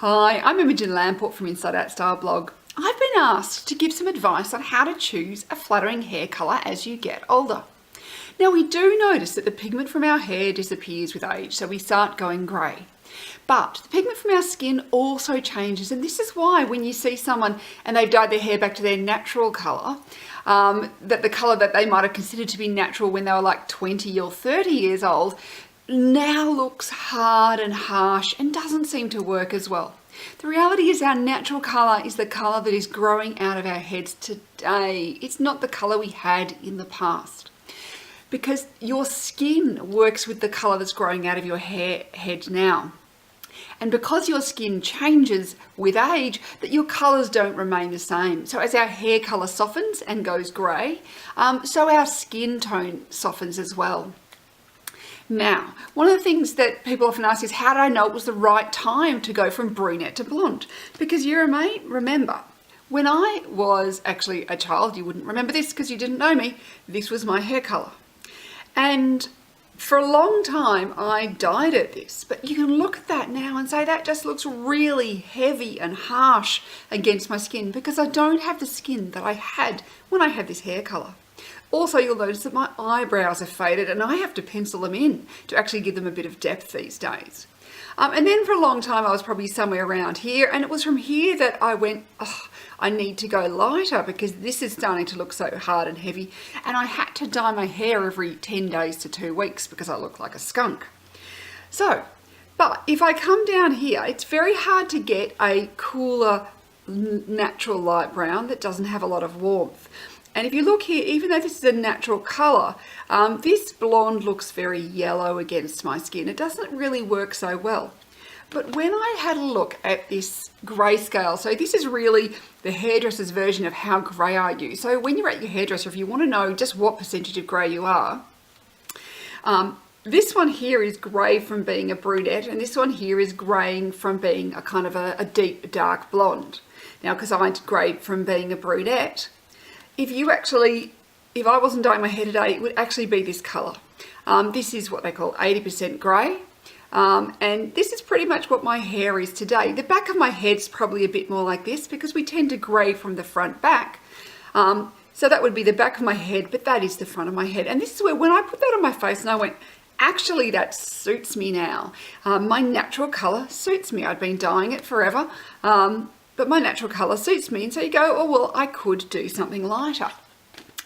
Hi, I'm Imogen Lamport from Inside Out Style blog. I've been asked to give some advice on how to choose a flattering hair colour as you get older. Now we do notice that the pigment from our hair disappears with age, so we start going grey. But the pigment from our skin also changes, and this is why when you see someone and they've dyed their hair back to their natural colour, that the colour that they might have considered to be natural when they were like 20 or 30 years old, now looks hard and harsh and doesn't seem to work as well. The reality is our natural colour is the colour that is growing out of our heads today. It's not the colour we had in the past. Because your skin works with the colour that's growing out of your head now. And because your skin changes with age, that your colours don't remain the same. So as our hair colour softens and goes grey, so our skin tone softens as well. Now, one of the things that people often ask is, how did I know it was the right time to go from brunette to blonde? Because you may remember, when I was actually a child, you wouldn't remember this because you didn't know me, this was my hair colour. And for a long time, I dyed it this, but you can look at that now and say that just looks really heavy and harsh against my skin because I don't have the skin that I had when I had this hair colour. Also, you'll notice that my eyebrows are faded and I have to pencil them in to actually give them a bit of depth these days. And then for a long time, I was probably somewhere around here, and it was from here that I went, oh, I need to go lighter because this is starting to look so hard and heavy. And I had to dye my hair every 10 days to 2 weeks because I look like a skunk. So, but if I come down here, it's very hard to get a cooler, natural light brown that doesn't have a lot of warmth. And if you look here, even though this is a natural colour, this blonde looks very yellow against my skin. It doesn't really work so well. But when I had a look at this grayscale, so this is really the hairdresser's version of how grey are you. So when you're at your hairdresser, if you want to know just what percentage of grey you are, this one here is grey from being a brunette, and this one here is greying from being a kind of a deep dark blonde. Now, because I greyed from being a brunette, if I wasn't dyeing my hair today, it would actually be this colour. This is what they call 80% grey. And this is pretty much what my hair is today. The back of my head's probably a bit more like this because we tend to grey from the front back. So that would be the back of my head, but that is the front of my head. And this is where when I put that on my face and I went, actually that suits me now. My natural colour suits me. I'd been dyeing it forever. But my natural colour suits me. And so you go, oh, well, I could do something lighter.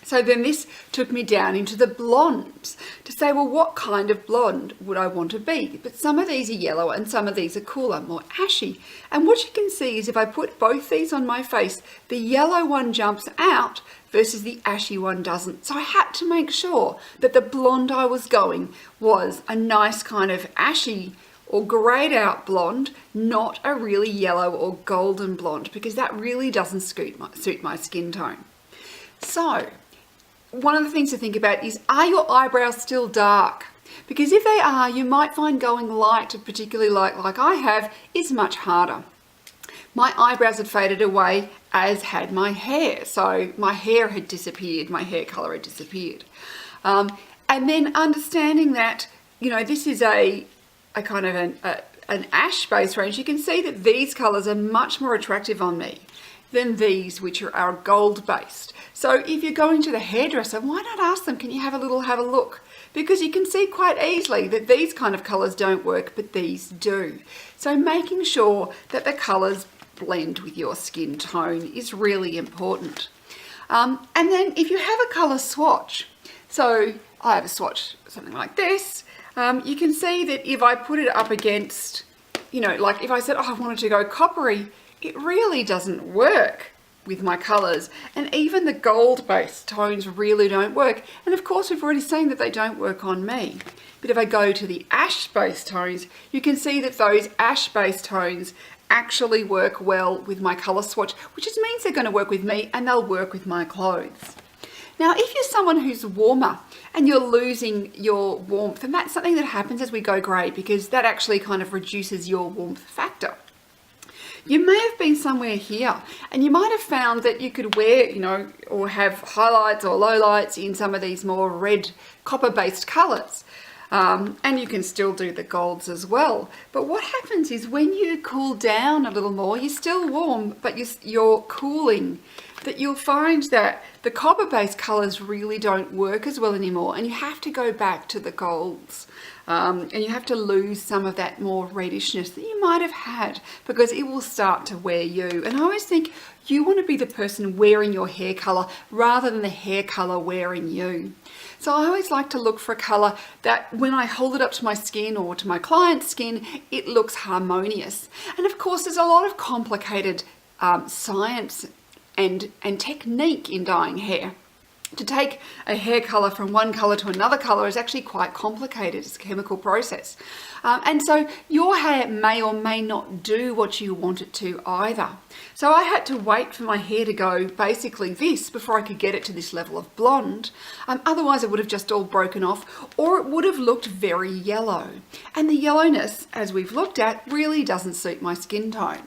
So then this took me down into the blondes to say, well, what kind of blonde would I want to be? But some of these are yellow and some of these are cooler, more ashy. And what you can see is if I put both these on my face, the yellow one jumps out versus the ashy one doesn't. So I had to make sure that the blonde I was going was a nice kind of ashy or greyed out blonde, not a really yellow or golden blonde, because that really doesn't suit my skin tone. So one of the things to think about is, are your eyebrows still dark? Because if they are, you might find going light, particularly like I have, is much harder. My eyebrows had faded away, as had my hair. So my hair had disappeared, my hair colour had disappeared. And then understanding that, you know, this is a kind of an ash base range, you can see that these colours are much more attractive on me than these, which are gold based. So if you're going to the hairdresser, why not ask them, can you have a look? Because you can see quite easily that these kind of colours don't work, but these do. So making sure that the colours blend with your skin tone is really important. And then if you have a colour swatch, so I have a swatch, something like this, you can see that if I put it up against, you know, like if I said, oh, I wanted to go coppery, it really doesn't work with my colours. And even the gold-based tones really don't work. And of course, we've already seen that they don't work on me. But if I go to the ash-based tones, you can see that those ash-based tones actually work well with my colour swatch, which just means they're going to work with me and they'll work with my clothes. Now, if you're someone who's warmer and you're losing your warmth, and that's something that happens as we go grey because that actually kind of reduces your warmth factor. You may have been somewhere here and you might have found that you could wear, you know, or have highlights or lowlights in some of these more red copper-based colours. And you can still do the golds as well. But what happens is when you cool down a little more, you're still warm, but you're cooling, that you'll find that the copper-based colours really don't work as well anymore, and you have to go back to the golds. And you have to lose some of that more reddishness that you might have had, because it will start to wear you. And I always think you want to be the person wearing your hair colour rather than the hair colour wearing you. So I always like to look for a colour that when I hold it up to my skin or to my client's skin, it looks harmonious. And of course, there's a lot of complicated science and technique in dyeing hair. To take a hair colour from one colour to another colour is actually quite complicated. It's a chemical process. And so your hair may or may not do what you want it to either. So I had to wait for my hair to go basically this before I could get it to this level of blonde. Otherwise it would have just all broken off, or it would have looked very yellow. And the yellowness, as we've looked at, really doesn't suit my skin tone.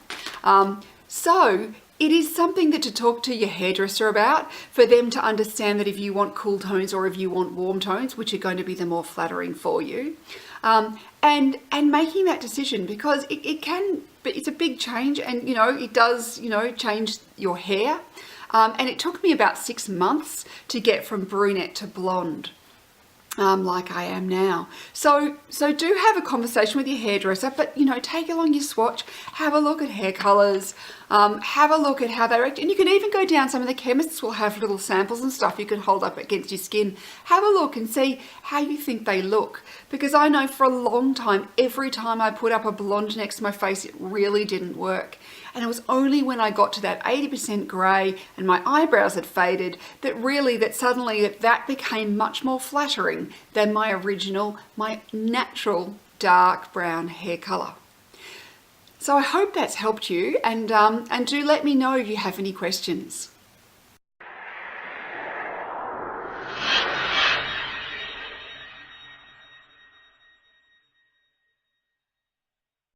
So it is something that to talk to your hairdresser about, for them to understand that if you want cool tones or if you want warm tones, which are going to be the more flattering for you, and making that decision, because it can, but it's a big change, and it does change your hair, and it took me about 6 months to get from brunette to blonde. Like I am now. So do have a conversation with your hairdresser, but take along your swatch, have a look at hair colours, have a look at how they react, and you can even go down, some of the chemists will have little samples and stuff you can hold up against your skin. Have a look and see how you think they look, because I know for a long time, every time I put up a blonde next to my face, it really didn't work. And it was only when I got to that 80% grey and my eyebrows had faded that suddenly that became much more flattering than my natural dark brown hair colour. So I hope that's helped you, and do let me know if you have any questions.